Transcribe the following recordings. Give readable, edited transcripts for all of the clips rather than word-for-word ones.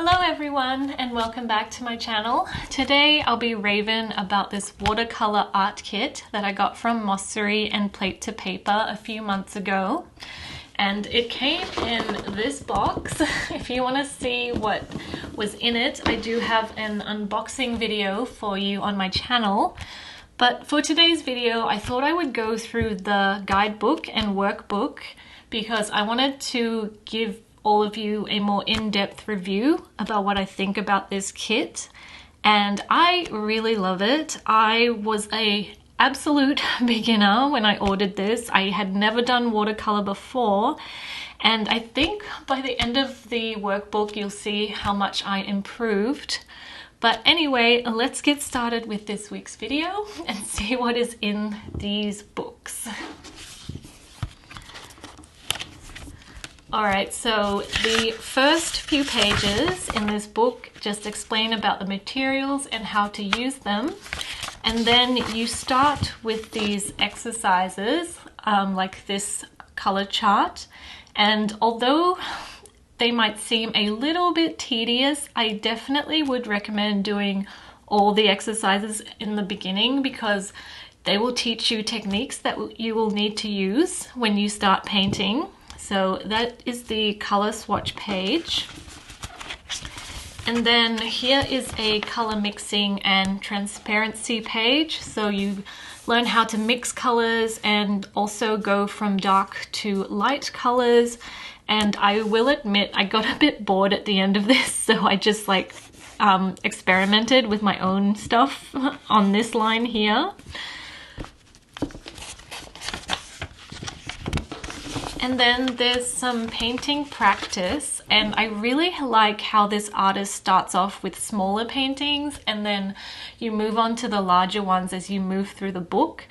Hello everyone and welcome back to my channel. Today I'll be raving about this watercolor art kit that I got from Mossery and Plate to Paper a few months ago. And it came in this box. If you want to see what was in it, I do have an unboxing video for you on my channel. But for today's video, I thought I would go through the guidebook and workbook because I wanted to give all of you a more in-depth review about what I think about this kit. And I really love it. I was an absolute beginner when I ordered this. I had never done watercolor before. And I think by the end of the workbook, you'll see how much I improved. But anyway, let's get started with this week's video and see what is in these books. Alright, so the first few pages in this book just explain about the materials and how to use them. And then you start with these exercises, like this color chart. And although they might seem a little bit tedious, I definitely would recommend doing all the exercises in the beginning because they will teach you techniques that you will need to use when you start painting. So that is the color swatch page. And then here is a color mixing and transparency page. So you learn how to mix colors and also go from dark to light colors. And I will admit, I got a bit bored at the end of this, so I just experimented with my own stuff on this line here. And then there's some painting practice, and I really like how this artist starts off with smaller paintings and then you move on to the larger ones as you move through the book.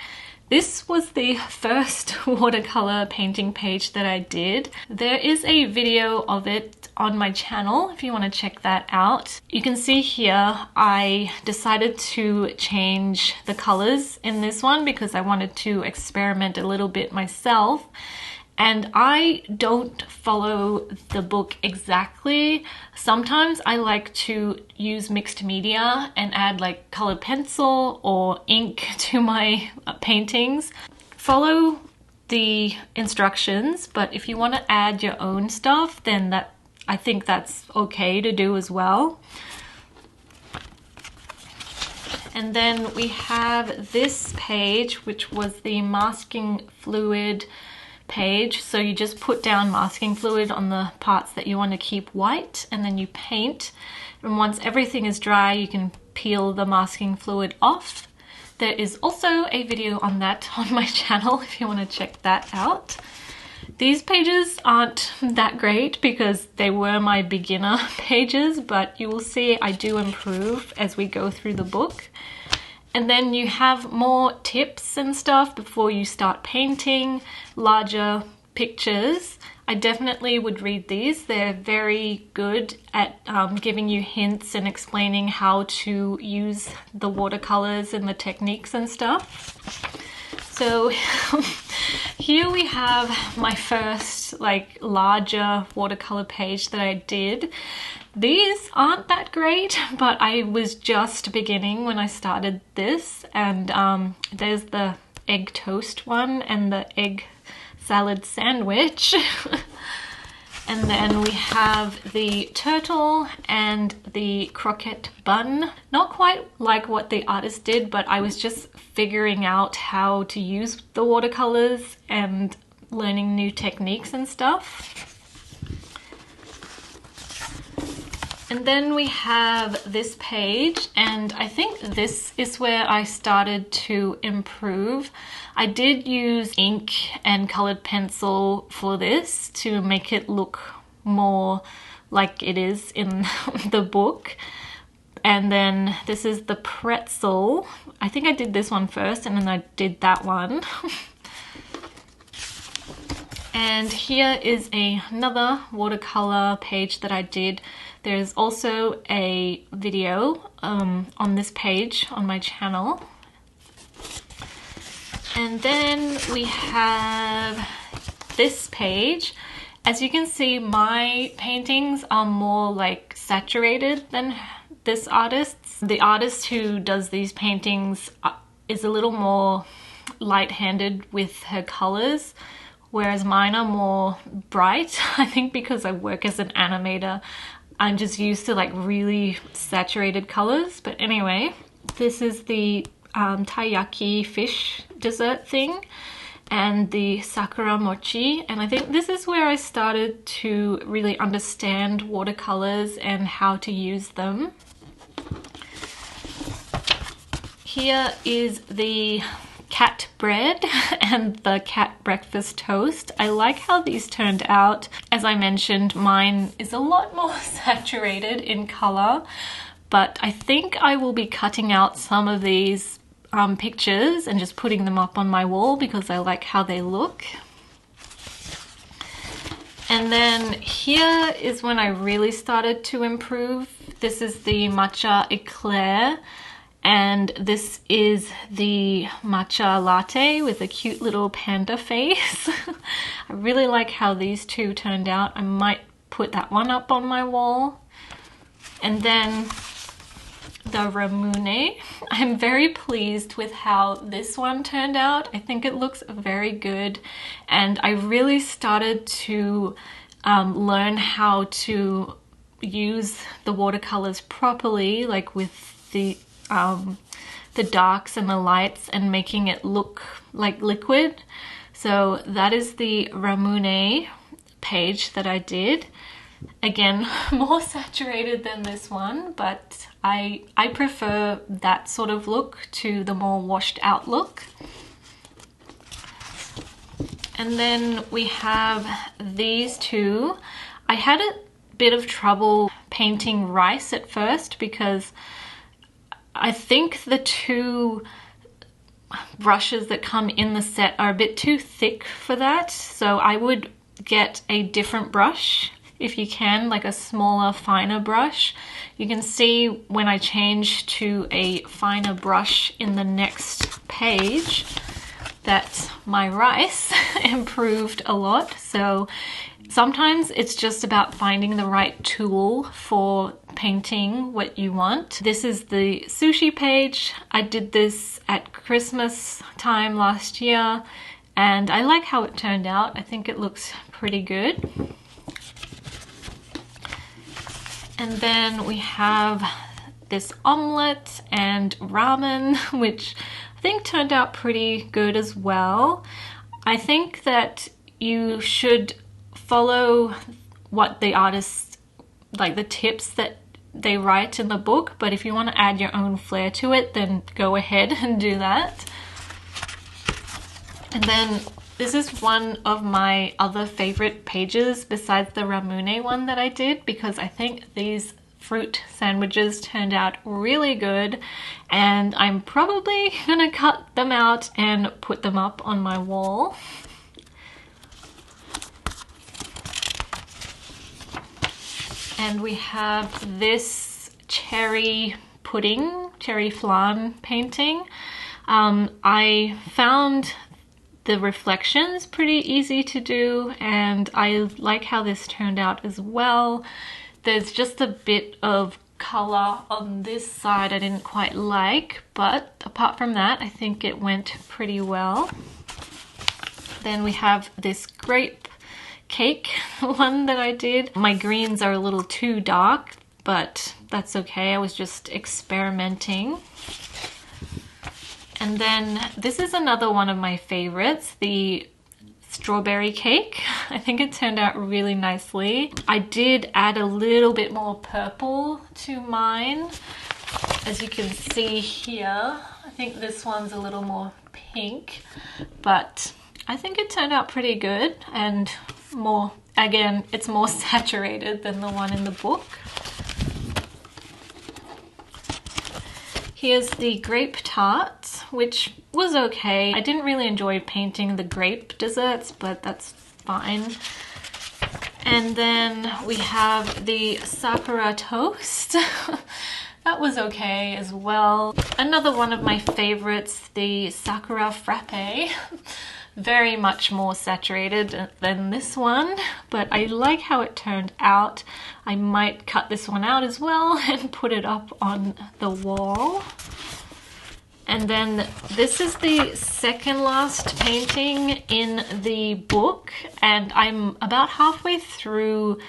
This was the first watercolor painting page that I did. There is a video of it on my channel if you want to check that out. You can see here I decided to change the colors in this one because I wanted to experiment a little bit myself. And I don't follow the book exactly. Sometimes I like to use mixed media and add like colored pencil or ink to my paintings. Follow the instructions, but if you want to add your own stuff, then I think that's okay to do as well. And then we have this page, which was the masking fluid page. So you just put down masking fluid on the parts that you want to keep white and then you paint. And once everything is dry, you can peel the masking fluid off. There is also a video on that on my channel if you want to check that out. These pages aren't that great because they were my beginner pages, but you will see I do improve as we go through the book. And then you have more tips and stuff before you start painting, larger pictures. I definitely would read these. They're very good at giving you hints and explaining how to use the watercolors and the techniques and stuff. So here we have my first larger watercolor page that I did. These aren't that great, but I was just beginning when I started this, and there's the egg toast one and the egg salad sandwich. And then we have the turtle and the croquette bun. Not quite like what the artist did, but I was just figuring out how to use the watercolors and learning new techniques and stuff. And then we have this page, and I think this is where I started to improve. I did use ink and colored pencil for this to make it look more like it is in the book. And then this is the pretzel. I think I did this one first and then I did that one. And here is another watercolor page that I did. There's also a video on this page on my channel. And then we have this page, As you can see, my paintings are more like saturated than this artist's. The artist who does these paintings is a little more light-handed with her colors, whereas mine are more bright. I think because I work as an animator, I'm just used to like really saturated colors. But anyway, this is the taiyaki fish dessert thing and the sakura mochi, and I think this is where I started to really understand watercolors and how to use them. Here is the cat bread and the cat breakfast toast. I like how these turned out. As I mentioned, mine is a lot more saturated in color, but I think I will be cutting out some of these pictures and just putting them up on my wall because I like how they look. And then here is when I really started to improve. This is the matcha eclair, and this is the matcha latte with a cute little panda face. I really like how these two turned out. I might put that one up on my wall. And then the ramune. I'm very pleased with how this one turned out. I think it looks very good, and I really started to learn how to use the watercolors properly, like with the darks and the lights and making it look like liquid. So that is the ramune page that I did. Again, more saturated than this one, but I prefer that sort of look to the more washed out look. And then we have these two. I had a bit of trouble painting rice at first because I think the two brushes that come in the set are a bit too thick for that. So I would get a different brush if you can, like a smaller, finer brush. You can see when I change to a finer brush in the next page that my rice improved a lot. So sometimes it's just about finding the right tool for painting what you want. This is the Sushi Page. I did this at Christmas time last year, and I like how it turned out. I think it looks pretty good. And then we have this omelette and ramen, which I think turned out pretty good as well. I think that you should follow what the artists, like the tips that they write in the book, but if you want to add your own flair to it, then go ahead and do that. And then this is one of my other favorite pages besides the ramune one that I did, because I think these fruit sandwiches turned out really good, and I'm probably gonna cut them out and put them up on my wall. And we have this cherry pudding, cherry flan painting. I found the reflections pretty easy to do, and I like how this turned out as well. There's just a bit of color on this side I didn't quite like, but apart from that, I think it went pretty well. Then we have this grape cake one that I did. My greens are a little too dark, but that's okay. I was just experimenting. And then this is another one of my favorites, the strawberry cake. I think it turned out really nicely. I did add a little bit more purple to mine. As you can see here, I think this one's a little more pink, but I think it turned out pretty good, and more, again, it's more saturated than the one in the book. Here's the grape tart, which was okay. I didn't really enjoy painting the grape desserts, but that's fine. And then we have the sakura toast. That was okay as well. Another one of my favorites, the sakura frappe. very much more saturated than this one, but I like how it turned out. I might cut this one out as well and put it up on the wall. And then this is the second last painting in the book, and I'm about halfway through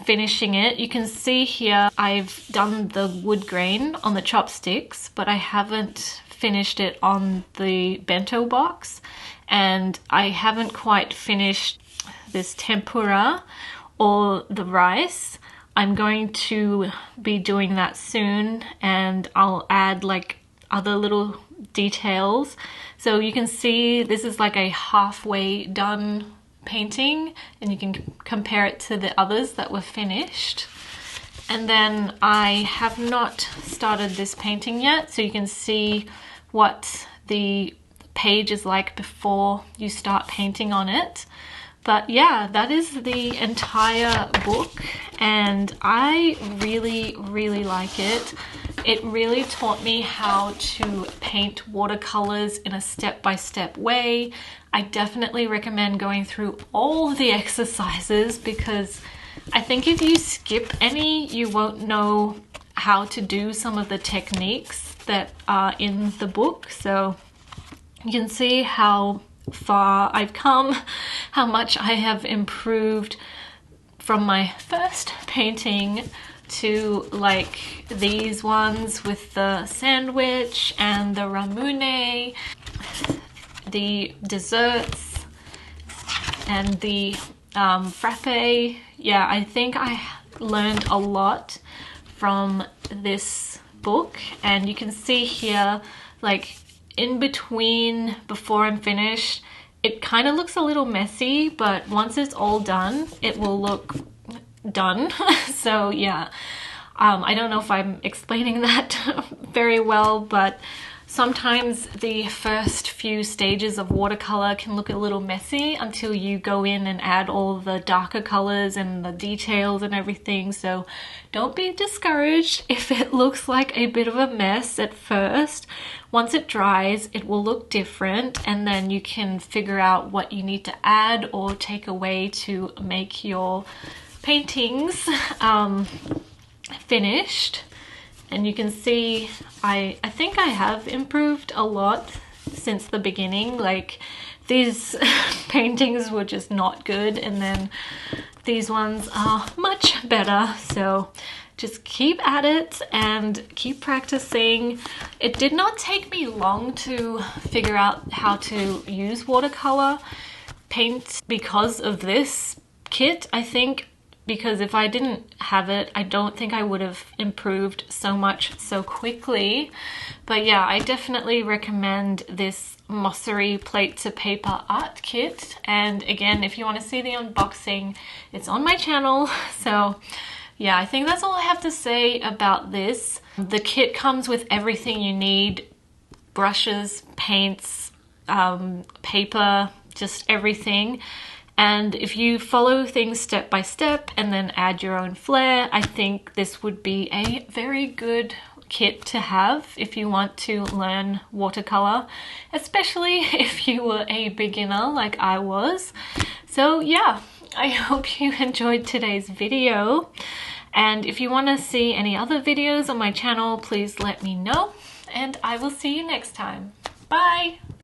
finishing it. You can see here I've done the wood grain on the chopsticks, but I haven't finished it on the bento box, and I haven't quite finished this tempura or the rice. I'm going to be doing that soon, and I'll add like other little details. So you can see this is like a halfway done painting, and you can compare it to the others that were finished. And then I have not started this painting yet, so you can see what the page is like before you start painting on it. But yeah, that is the entire book, and I really, really like it. It really taught me how to paint watercolors in a step-by-step way. I definitely recommend going through all the exercises, because I think if you skip any, you won't know how to do some of the techniques that are in the book. So you can see how far I've come, how much I have improved from my first painting to like these ones with the sandwich and the ramune, the desserts, and the frappe. Yeah, I think I learned a lot from this book, and you can see here, like in between, before I'm finished, it kind of looks a little messy, but once it's all done, it will look done. So yeah, I don't know if I'm explaining that very well, but sometimes the first few stages of watercolor can look a little messy until you go in and add all the darker colors and the details and everything. So don't be discouraged if it looks like a bit of a mess at first. Once it dries, it will look different, and then you can figure out what you need to add or take away to make your paintings finished. And you can see I think I have improved a lot since the beginning. Like, these paintings were just not good, and then these ones are much better. So just keep at it and keep practicing. It did not take me long to figure out how to use watercolor paint because of this kit, I think. Because if I didn't have it, I don't think I would have improved so much so quickly. But yeah, I definitely recommend this Mossery Plate to Paper Art Kit. And again, if you want to see the unboxing, it's on my channel. So yeah, I think that's all I have to say about this. The kit comes with everything you need: brushes, paints, paper, just everything. And if you follow things step by step and then add your own flair, I think this would be a very good kit to have if you want to learn watercolor, especially if you were a beginner like I was. So yeah, I hope you enjoyed today's video. And if you want to see any other videos on my channel, please let me know, and I will see you next time. Bye!